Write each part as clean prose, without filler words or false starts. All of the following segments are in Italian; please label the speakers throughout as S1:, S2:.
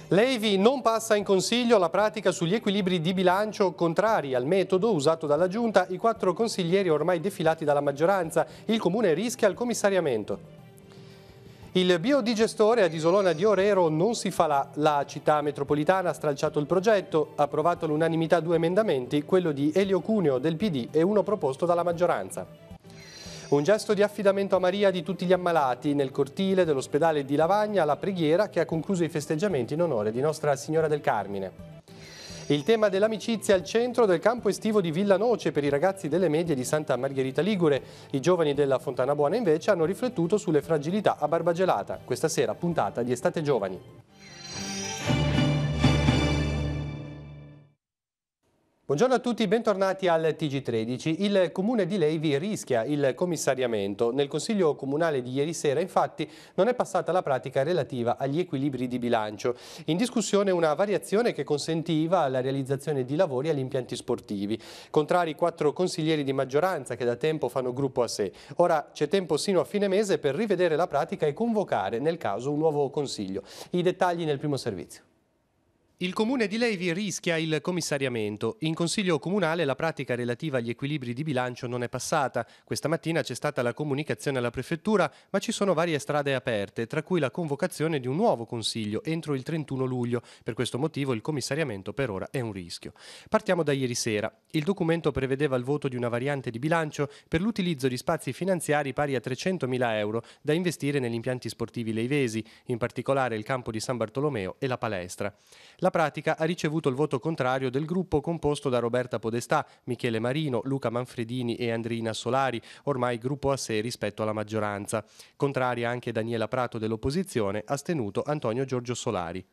S1: L'EIVI non passa in consiglio la pratica sugli equilibri di bilancio contrari al metodo usato dalla Giunta, i 4 consiglieri ormai defilati dalla maggioranza, il Comune rischia il commissariamento. Il biodigestore ad Isolona di Orero non si fa la città metropolitana ha stralciato il progetto, ha approvato all'unanimità 2 emendamenti, quello di Elio Cuneo del PD e uno proposto dalla maggioranza. Un gesto di affidamento a Maria di tutti gli ammalati nel cortile dell'ospedale di Lavagna, la preghiera che ha concluso i festeggiamenti in onore di Nostra Signora del Carmine. Il tema dell'amicizia al centro del campo estivo di Villanoce per i ragazzi delle medie di Santa Margherita Ligure. I giovani della Fontana Buona invece hanno riflettuto sulle fragilità a Barbagelata. Questa sera puntata di Estate Giovani. Buongiorno a tutti, bentornati al TG13. Il Comune di Levi rischia il commissariamento. Nel Consiglio Comunale di ieri sera, infatti, non è passata la pratica relativa agli equilibri di bilancio. In discussione una variazione che consentiva la realizzazione di lavori agli impianti sportivi. Contrari 4 consiglieri di maggioranza che da tempo fanno gruppo a sé. Ora c'è tempo sino a fine mese per rivedere la pratica e convocare, nel caso, un nuovo Consiglio. I dettagli nel primo servizio. Il Comune di Levi rischia il commissariamento. In Consiglio Comunale la pratica relativa agli equilibri di bilancio non è passata. Questa mattina c'è stata la comunicazione alla Prefettura, ma ci sono varie strade aperte, tra cui la convocazione di un nuovo Consiglio entro il 31 luglio. Per questo motivo il commissariamento per ora è un rischio. Partiamo da ieri sera. Il documento prevedeva il voto di una variante di bilancio per l'utilizzo di spazi finanziari pari a 300.000 euro da investire negli impianti sportivi leivesi, in particolare il campo di San Bartolomeo e la palestra. La pratica ha ricevuto il voto contrario del gruppo composto da Roberta Podestà, Michele Marino, Luca Manfredini e Andrina Solari, ormai gruppo a sé rispetto alla maggioranza. Contraria anche Daniela Prato dell'opposizione, astenuto Antonio Giorgio Solari.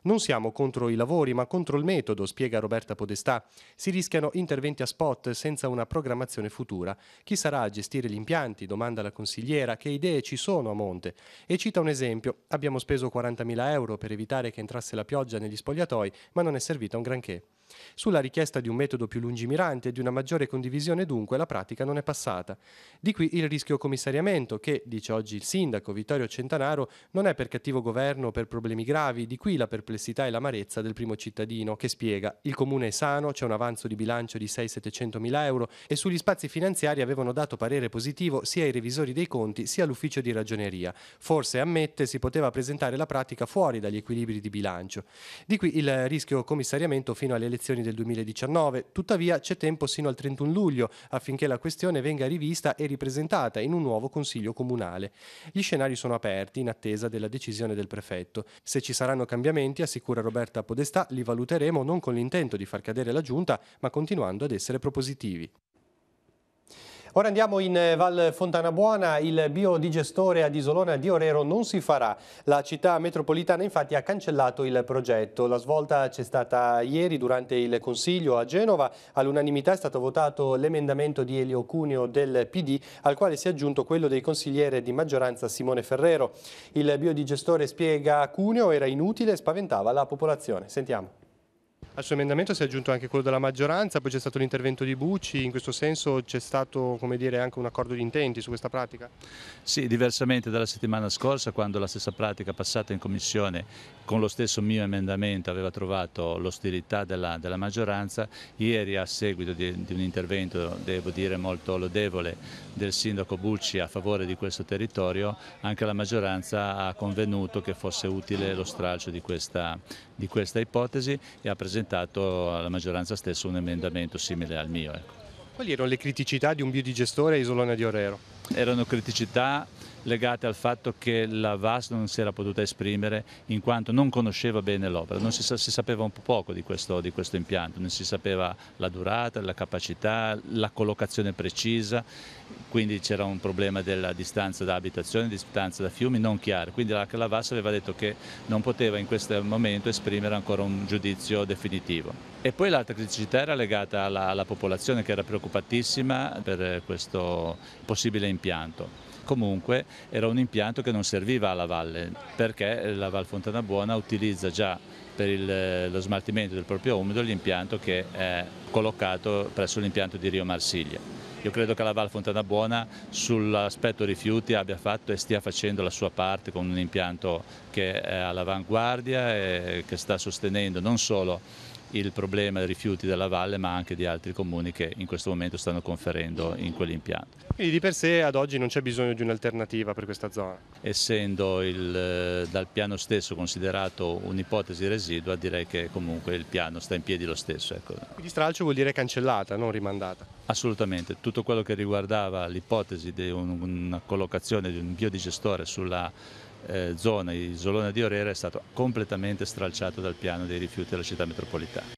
S1: Non siamo contro i lavori, ma contro il metodo, spiega Roberta Podestà. Si rischiano interventi a spot senza una programmazione futura. Chi sarà a gestire gli impianti? Domanda la consigliera. Che idee ci sono a monte? E cita un esempio. Abbiamo speso 40.000 euro per evitare che entrasse la pioggia negli spogliatoi, ma non è servita un granché. Sulla richiesta di un metodo più lungimirante e di una maggiore condivisione dunque la pratica non è passata. Di qui il rischio commissariamento che, dice oggi il sindaco Vittorio Centanaro, non è per cattivo governo o per problemi gravi, di qui la perplessità e l'amarezza del primo cittadino che spiega: il comune è sano, c'è un avanzo di bilancio di 600-700 mila euro e sugli spazi finanziari avevano dato parere positivo sia i revisori dei conti sia l'ufficio di ragioneria. Forse, ammette, si poteva presentare la pratica fuori dagli equilibri di bilancio. Di qui il rischio commissariamento fino alle elezioni del 2019, tuttavia c'è tempo sino al 31 luglio affinché la questione venga rivista e ripresentata in un nuovo Consiglio Comunale. Gli scenari sono aperti in attesa della decisione del prefetto. Se ci saranno cambiamenti, assicura Roberta Podestà, li valuteremo non con l'intento di far cadere la Giunta, ma continuando ad essere propositivi. Ora andiamo in Val Fontana Buona, il biodigestore ad Isolona di Orero non si farà. La città metropolitana infatti ha cancellato il progetto. La svolta c'è stata ieri durante il Consiglio a Genova. All'unanimità è stato votato l'emendamento di Elio Cuneo del PD, al quale si è aggiunto quello del consigliere di maggioranza Simone Ferrero. Il biodigestore, spiega Cuneo, era inutile e spaventava la popolazione. Sentiamo. Al suo emendamento si è aggiunto anche quello della maggioranza, poi c'è stato l'intervento di Bucci, in questo senso c'è stato, come dire, anche un accordo di intenti su questa pratica?
S2: Sì, diversamente dalla settimana scorsa, quando la stessa pratica passata in commissione con lo stesso mio emendamento aveva trovato l'ostilità della maggioranza, ieri a seguito di un intervento, devo dire, molto lodevole del sindaco Bucci a favore di questo territorio, anche la maggioranza ha convenuto che fosse utile lo stralcio di questa ipotesi e ha presentato alla maggioranza stessa un emendamento simile al mio. Ecco.
S1: Quali erano le criticità di un biodigestore a Isolona di Orero?
S2: Erano criticità legate al fatto che la VAS non si era potuta esprimere in quanto non conosceva bene l'opera, si sapeva un po' poco di questo impianto, non si sapeva la durata, la capacità, la collocazione precisa, quindi c'era un problema della distanza da abitazione, distanza da fiumi non chiare, quindi la VAS aveva detto che non poteva in questo momento esprimere ancora un giudizio definitivo. E poi l'altra criticità era legata alla popolazione che era preoccupatissima per questo possibile impianto. comunque era un impianto che non serviva alla valle, perché la Val Fontanabuona utilizza già per lo smaltimento del proprio umido l'impianto che è collocato presso l'impianto di Rio Marsiglia. Io credo che la Val Fontanabuona sull'aspetto rifiuti abbia fatto e stia facendo la sua parte con un impianto che è all'avanguardia e che sta sostenendo non solo il problema dei rifiuti della valle, ma anche di altri comuni che in questo momento stanno conferendo in quell'impianto.
S1: Quindi di per sé ad oggi non c'è bisogno di un'alternativa per questa zona?
S2: Essendo dal piano stesso considerato un'ipotesi residua, direi che comunque il piano sta in piedi lo stesso. Ecco.
S1: Quindi stralcio vuol dire cancellata, non rimandata?
S2: Assolutamente, tutto quello che riguardava l'ipotesi di una collocazione di un biodigestore sulla zona isolone di Orera è stato completamente stralciato dal piano dei rifiuti della città metropolitana.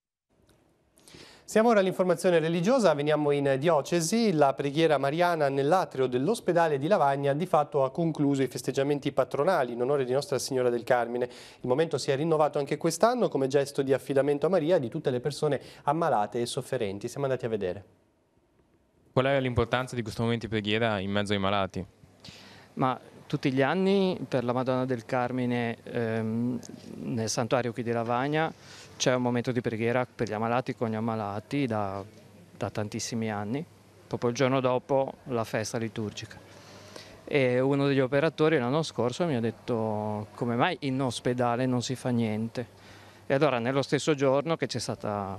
S1: Siamo ora all'informazione religiosa, veniamo in diocesi. La preghiera mariana nell'atrio dell'ospedale di Lavagna di fatto ha concluso i festeggiamenti patronali in onore di Nostra Signora del Carmine. Il momento si è rinnovato anche quest'anno come gesto di affidamento a Maria di tutte le persone ammalate e sofferenti. Siamo andati a vedere.
S3: Qual è l'importanza di questo momento di preghiera in mezzo ai malati?
S4: Ma tutti gli anni per la Madonna del Carmine nel santuario qui di Lavagna c'è un momento di preghiera per gli ammalati con gli ammalati da tantissimi anni, proprio il giorno dopo la festa liturgica. E uno degli operatori l'anno scorso mi ha detto: come mai in ospedale non si fa niente? E allora nello stesso giorno che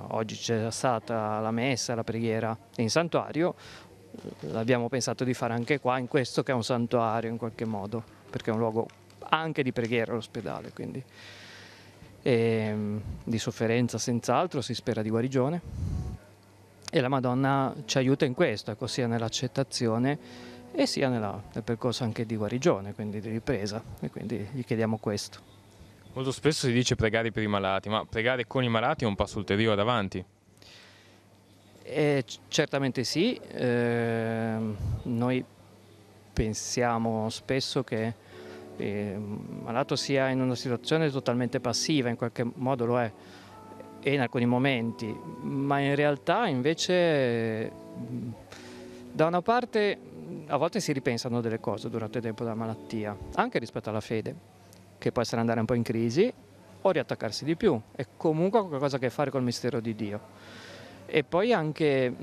S4: oggi c'è stata la messa, la preghiera in santuario, abbiamo pensato di fare anche qua, in questo che è un santuario in qualche modo, perché è un luogo anche di preghiera l'ospedale, quindi di sofferenza senz'altro, si spera di guarigione, e la Madonna ci aiuta in questo, ecco, sia nell'accettazione e sia nel percorso anche di guarigione, quindi di ripresa, e quindi gli chiediamo questo.
S3: Molto spesso si dice pregare per i malati, ma pregare con i malati è un passo ulteriore avanti.
S4: Certamente sì, noi pensiamo spesso che il malato sia in una situazione totalmente passiva, in qualche modo lo è, e in alcuni momenti, ma in realtà invece da una parte a volte si ripensano delle cose durante il tempo della malattia, anche rispetto alla fede, che può essere andare un po' in crisi o riattaccarsi di più, è comunque qualcosa a che fare col mistero di Dio. E poi anche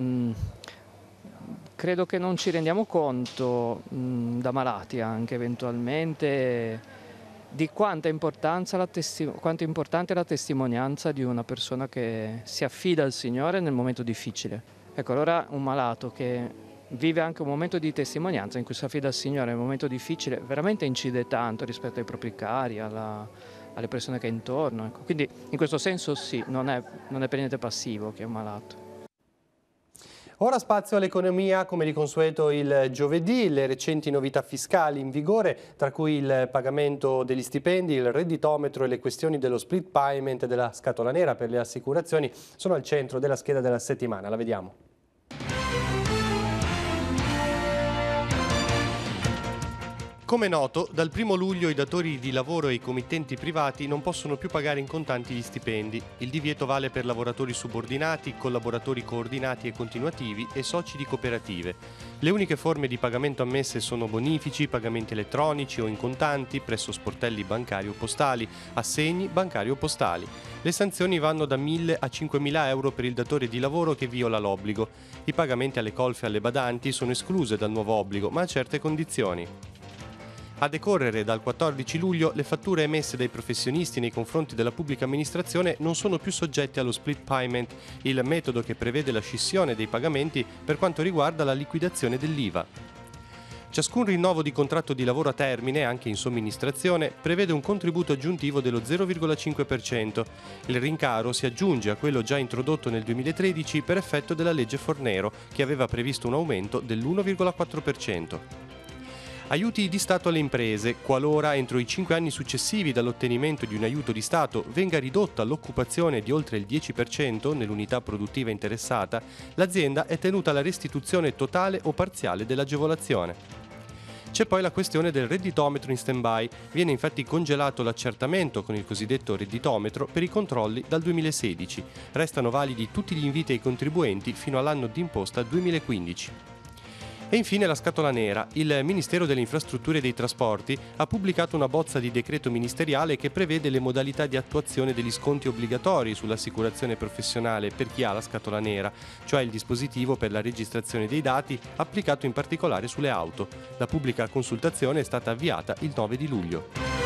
S4: credo che non ci rendiamo conto da malati anche eventualmente di quanta importante è la testimonianza di una persona che si affida al Signore nel momento difficile. Ecco, allora un malato che vive anche un momento di testimonianza in cui si affida al Signore nel momento difficile veramente incide tanto rispetto ai propri cari, alle persone che è intorno. Ecco. Quindi in questo senso sì, non è per niente passivo che è un malato.
S1: Ora spazio all'economia, come di consueto il giovedì, le recenti novità fiscali in vigore, tra cui il pagamento degli stipendi, il redditometro e le questioni dello split payment e della scatola nera per le assicurazioni sono al centro della scheda della settimana. La vediamo. Come noto, dal 1° luglio i datori di lavoro e i committenti privati non possono più pagare in contanti gli stipendi. Il divieto vale per lavoratori subordinati, collaboratori coordinati e continuativi e soci di cooperative. Le uniche forme di pagamento ammesse sono bonifici, pagamenti elettronici o in contanti presso sportelli bancari o postali, assegni bancari o postali. Le sanzioni vanno da 1.000 a 5.000 euro per il datore di lavoro che viola l'obbligo. I pagamenti alle colf e alle badanti sono escluse dal nuovo obbligo, ma a certe condizioni. A decorrere dal 14 luglio le fatture emesse dai professionisti nei confronti della pubblica amministrazione non sono più soggette allo split payment, il metodo che prevede la scissione dei pagamenti per quanto riguarda la liquidazione dell'IVA. Ciascun rinnovo di contratto di lavoro a termine, anche in somministrazione, prevede un contributo aggiuntivo dello 0,5%. Il rincaro si aggiunge a quello già introdotto nel 2013 per effetto della legge Fornero, che aveva previsto un aumento dell'1,4%. Aiuti di Stato alle imprese. Qualora entro i 5 anni successivi dall'ottenimento di un aiuto di Stato venga ridotta l'occupazione di oltre il 10% nell'unità produttiva interessata, l'azienda è tenuta alla restituzione totale o parziale dell'agevolazione. C'è poi la questione del redditometro in stand-by. Viene infatti congelato l'accertamento con il cosiddetto redditometro per i controlli dal 2016. Restano validi tutti gli inviti ai contribuenti fino all'anno d'imposta 2015. E infine la scatola nera. Il Ministero delle Infrastrutture e dei Trasporti ha pubblicato una bozza di decreto ministeriale che prevede le modalità di attuazione degli sconti obbligatori sull'assicurazione professionale per chi ha la scatola nera, cioè il dispositivo per la registrazione dei dati applicato in particolare sulle auto. La pubblica consultazione è stata avviata il 9 di luglio.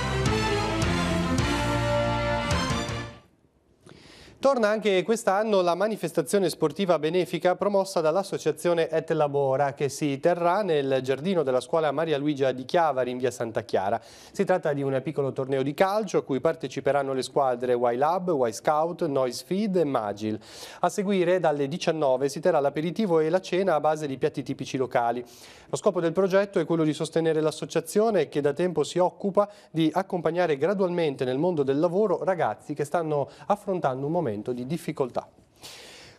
S1: Torna anche quest'anno la manifestazione sportiva benefica promossa dall'associazione Et Labora, che si terrà nel giardino della scuola Maria Luigia di Chiavari in via Santa Chiara. Si tratta di un piccolo torneo di calcio a cui parteciperanno le squadre Y Lab, Y Scout, Noise Feed e Magil. A seguire dalle 19 si terrà l'aperitivo e la cena a base di piatti tipici locali. Lo scopo del progetto è quello di sostenere l'associazione che da tempo si occupa di accompagnare gradualmente nel mondo del lavoro ragazzi che stanno affrontando un momento di difficoltà.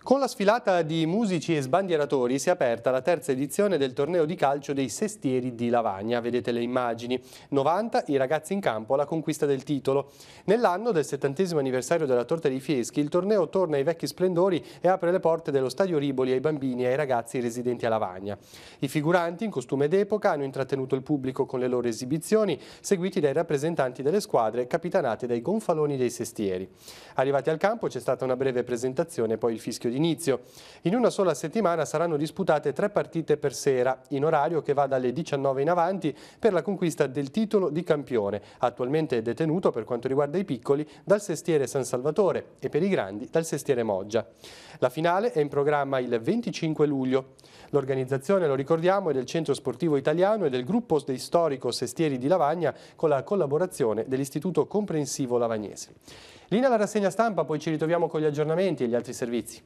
S1: Con la sfilata di musici e sbandieratori si è aperta la terza edizione del torneo di calcio dei Sestieri di Lavagna. Vedete le immagini. 90 i ragazzi in campo alla conquista del titolo. Nell'anno del 70° anniversario della Torta dei Fieschi, il torneo torna ai vecchi splendori e apre le porte dello Stadio Riboli ai bambini e ai ragazzi residenti a Lavagna. I figuranti, in costume d'epoca, hanno intrattenuto il pubblico con le loro esibizioni, seguiti dai rappresentanti delle squadre capitanate dai gonfaloni dei Sestieri. Arrivati al campo c'è stata una breve presentazione, poi il fischio d'inizio. In una sola settimana saranno disputate 3 partite per sera, in orario che va dalle 19 in avanti per la conquista del titolo di campione, attualmente detenuto per quanto riguarda i piccoli dal Sestiere San Salvatore e per i grandi dal Sestiere Moggia. La finale è in programma il 25 luglio. L'organizzazione, lo ricordiamo, è del Centro Sportivo Italiano e del gruppo di storico Sestieri di Lavagna con la collaborazione dell'Istituto Comprensivo Lavagnese. Linea alla rassegna stampa, poi ci ritroviamo con gli aggiornamenti e gli altri servizi.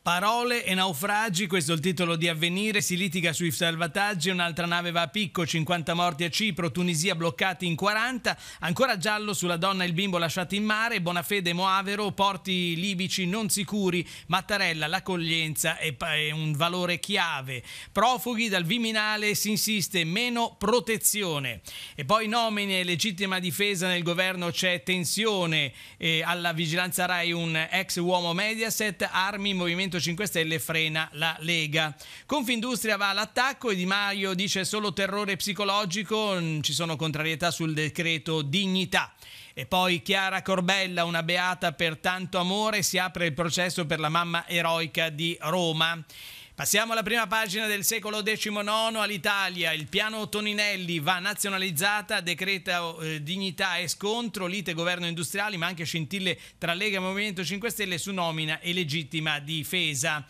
S5: Parole e naufragi, questo è il titolo di Avvenire, si litiga sui salvataggi, un'altra nave va a picco, 50 morti a Cipro, Tunisia bloccati in 40, ancora giallo sulla donna e il bimbo lasciati in mare, Bonafede Moavero, porti libici non sicuri, Mattarella, l'accoglienza è un valore chiave, profughi dal Viminale, si insiste, meno protezione. E poi nomine e legittima difesa nel governo, c'è tensione, alla vigilanza Rai un ex uomo Mediaset, armi, Movimento 5 Stelle frena la Lega. Confindustria va all'attacco e Di Maio dice solo terrore psicologico, ci sono contrarietà sul decreto dignità. E poi Chiara Corbella, una beata per tanto amore, si apre il processo per la mamma eroica di Roma. Passiamo alla prima pagina del secolo XIX all'Italia. Il piano Toninelli va nazionalizzata, decreto dignità e scontro, lite governo industriali, ma anche scintille tra Lega e Movimento 5 Stelle su nomina e legittima difesa.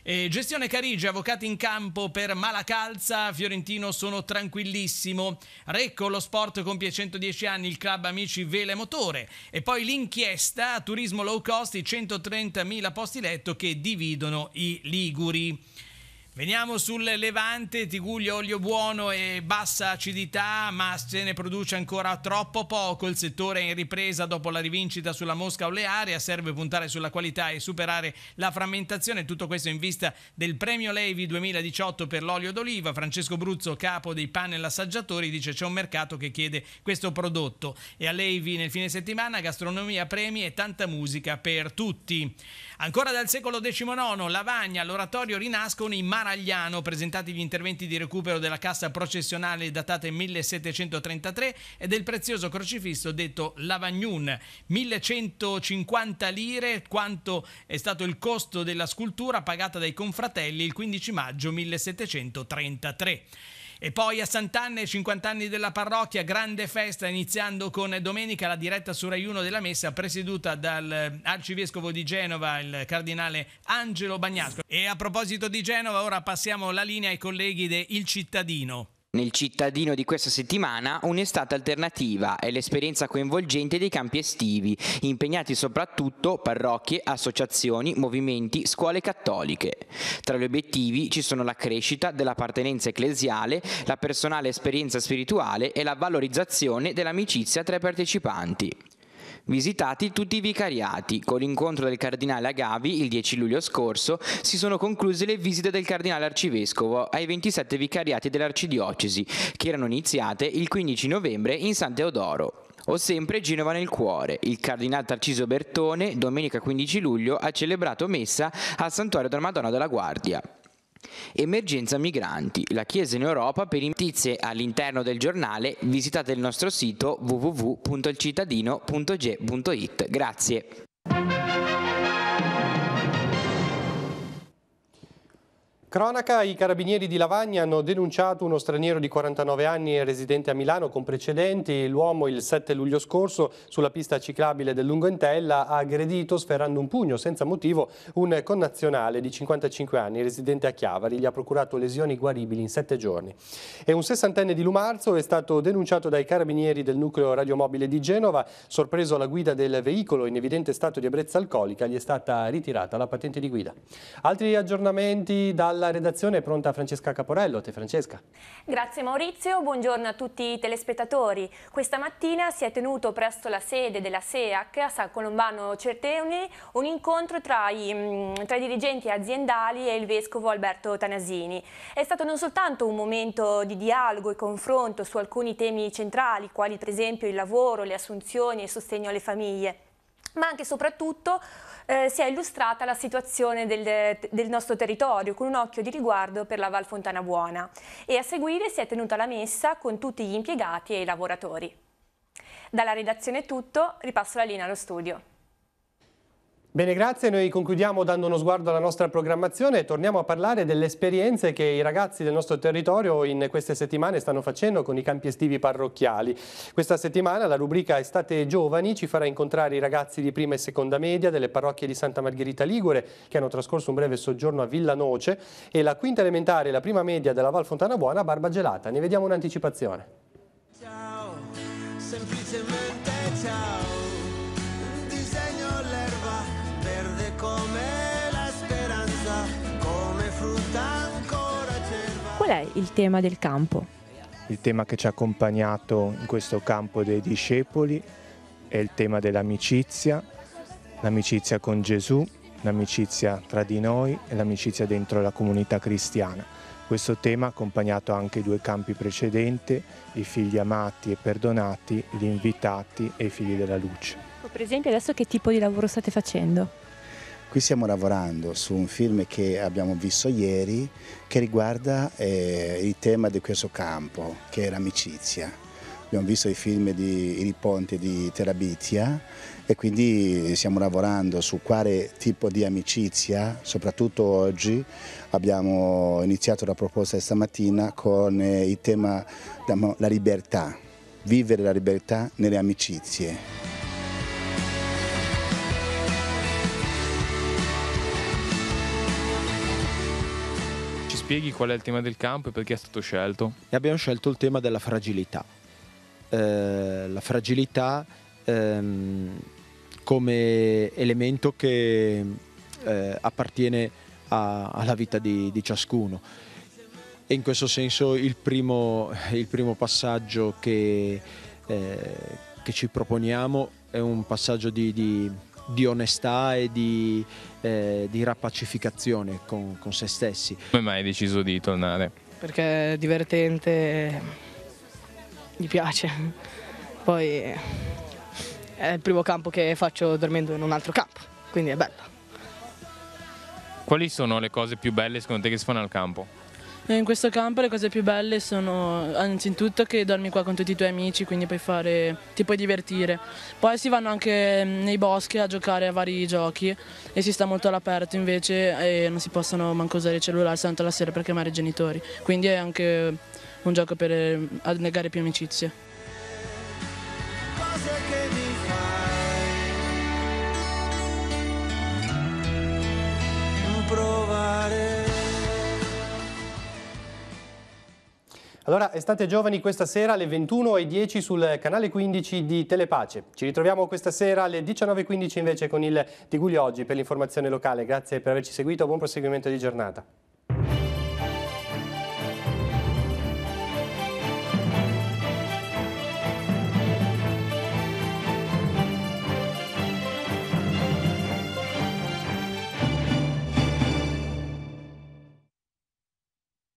S5: Gestione Carigi, avvocati in campo per Malacalza, Fiorentino sono tranquillissimo. Recco, lo sport compie 110 anni, il club Amici Vela e Motore. E poi l'inchiesta, turismo low cost, i 130.000 posti letto che dividono i liguri. Veniamo sul Levante, Tiguglio olio buono e bassa acidità, ma se ne produce ancora troppo poco. Il settore è in ripresa dopo la rivincita sulla mosca olearia, serve puntare sulla qualità e superare la frammentazione. Tutto questo in vista del premio Levi 2018 per l'olio d'oliva. Francesco Bruzzo, capo dei panel assaggiatori, dice c'è un mercato che chiede questo prodotto. E a Levi nel fine settimana gastronomia, premi e tanta musica per tutti. Ancora dal secolo XIX, Lavagna, all'oratorio rinascono i Maragliano, presentati gli interventi di recupero della cassa processionale datata 1733 e del prezioso crocifisso detto Lavagnun, 1150 lire, quanto è stato il costo della scultura pagata dai confratelli il 15 maggio 1733. E poi a Sant'Anna, 50 anni della parrocchia, grande festa iniziando con domenica la diretta su Rai 1 della messa presieduta dal arcivescovo di Genova, il cardinale Angelo Bagnasco. E a proposito di Genova, ora passiamo la linea ai colleghi de Il Cittadino.
S6: Nel Cittadino di questa settimana un'estate alternativa è l'esperienza coinvolgente dei campi estivi, impegnati soprattutto parrocchie, associazioni, movimenti, scuole cattoliche. Tra gli obiettivi ci sono la crescita dell'appartenenza ecclesiale, la personale esperienza spirituale e la valorizzazione dell'amicizia tra i partecipanti. Visitati tutti i vicariati. Con l'incontro del cardinale Agavi il 10 luglio scorso si sono concluse le visite del cardinale arcivescovo ai 27 vicariati dell'arcidiocesi, che erano iniziate il 15 novembre in San Teodoro. Ho sempre Genova nel cuore. Il Cardinal Tarcisio Bertone, domenica 15 luglio, ha celebrato messa al Santuario della Madonna della Guardia. Emergenza migranti. La Chiesa in Europa. Per notizie all'interno del giornale visitate il nostro sito www.ilcittadino.ge.it. Grazie.
S1: Cronaca, i carabinieri di Lavagna hanno denunciato uno straniero di 49 anni residente a Milano con precedenti. L'uomo il 7 luglio scorso sulla pista ciclabile del Lungoentella ha aggredito sferrando un pugno senza motivo un connazionale di 55 anni residente a Chiavari. Gli ha procurato lesioni guaribili in 7 giorni. E un 60enne di Lumarzo è stato denunciato dai carabinieri del nucleo radiomobile di Genova. Sorpreso alla guida del veicolo in evidente stato di ebbrezza alcolica, gli è stata ritirata la patente di guida. Altri aggiornamenti dalla redazione è pronta Francesca Caporello. Te Francesca.
S7: Grazie Maurizio, buongiorno a tutti i telespettatori. Questa mattina si è tenuto presso la sede della SEAC a San Colombano Certeuni un incontro tra i dirigenti aziendali e il vescovo Alberto Tanasini. È stato non soltanto un momento di dialogo e confronto su alcuni temi centrali, quali per esempio il lavoro, le assunzioni e il sostegno alle famiglie, ma anche e soprattutto si è illustrata la situazione del nostro territorio con un occhio di riguardo per la Val Fontana Buona, e a seguire si è tenuta la messa con tutti gli impiegati e i lavoratori. Dalla redazione è tutto, ripasso la linea allo studio.
S1: Bene, grazie. Noi concludiamo dando uno sguardo alla nostra programmazione e torniamo a parlare delle esperienze che i ragazzi del nostro territorio in queste settimane stanno facendo con i campi estivi parrocchiali. Questa settimana la rubrica Estate Giovani ci farà incontrare i ragazzi di prima e seconda media delle parrocchie di Santa Margherita Ligure che hanno trascorso un breve soggiorno a Villa Noce, e la quinta elementare e la prima media della Val Fontana Buona a Barba Gelata. Ne vediamo un'anticipazione.
S8: Ciao, semplicemente ciao. Come la speranza, come frutta ancora cerva.
S9: Qual è il tema del campo?
S10: Il tema che ci ha accompagnato in questo campo dei discepoli è il tema dell'amicizia, l'amicizia con Gesù, l'amicizia tra di noi e l'amicizia dentro la comunità cristiana. Questo tema ha accompagnato anche i 2 campi precedenti, i figli amati e perdonati, gli invitati e i figli della luce.
S9: Per esempio adesso che tipo di lavoro state facendo?
S11: Qui stiamo lavorando su un film che abbiamo visto ieri che riguarda il tema di questo campo, che è l'amicizia. Abbiamo visto i film di Il Ponte di Terabitia e quindi stiamo lavorando su quale tipo di amicizia, soprattutto oggi. Abbiamo iniziato la proposta stamattina con il tema della libertà, vivere la libertà nelle amicizie.
S3: Spieghi qual è il tema del campo e perché è stato scelto?
S12: E abbiamo scelto il tema della fragilità. La fragilità come elemento che appartiene alla vita di ciascuno. E in questo senso il primo passaggio che ci proponiamo è un passaggio di onestà e di rapacificazione con se stessi.
S3: Come mai hai deciso di tornare?
S13: Perché è divertente, mi piace. Poi è il primo campo che faccio dormendo in un altro campo, quindi è bello.
S3: Quali sono le cose più belle secondo te che si fanno al campo?
S14: In questo campo le cose più belle sono anzitutto che dormi qua con tutti i tuoi amici, quindi ti puoi divertire. Poi si vanno anche nei boschi a giocare a vari giochi e si sta molto all'aperto invece e non si possono manco usare il cellulare tanto la sera per chiamare i genitori. Quindi è anche un gioco per annegare più amicizie.
S8: Cose che mi fai provare.
S1: Allora, Estate Giovani questa sera alle 21:10 sul canale 15 di Telepace. Ci ritroviamo questa sera alle 19:15 invece con il Tiguglio Oggi per l'informazione locale. Grazie per averci seguito, buon proseguimento di giornata.